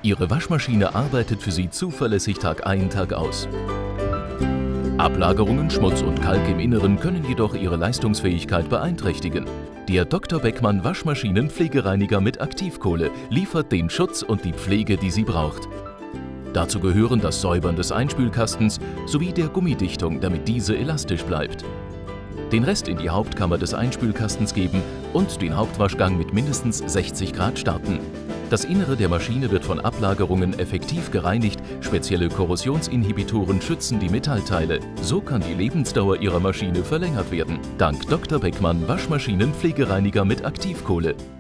Ihre Waschmaschine arbeitet für Sie zuverlässig Tag ein, Tag aus. Ablagerungen, Schmutz und Kalk im Inneren können jedoch Ihre Leistungsfähigkeit beeinträchtigen. Der Dr. Beckmann Waschmaschinenpflegereiniger mit Aktivkohle liefert den Schutz und die Pflege, die Sie braucht. Dazu gehören das Säubern des Einspülkastens sowie der Gummidichtung, damit diese elastisch bleibt. Den Rest in die Hauptkammer des Einspülkastens geben und den Hauptwaschgang mit mindestens 60 Grad starten. Das Innere der Maschine wird von Ablagerungen effektiv gereinigt, spezielle Korrosionsinhibitoren schützen die Metallteile. So kann die Lebensdauer Ihrer Maschine verlängert werden. Dank Dr. Beckmann Waschmaschinenpflegereiniger mit Aktivkohle.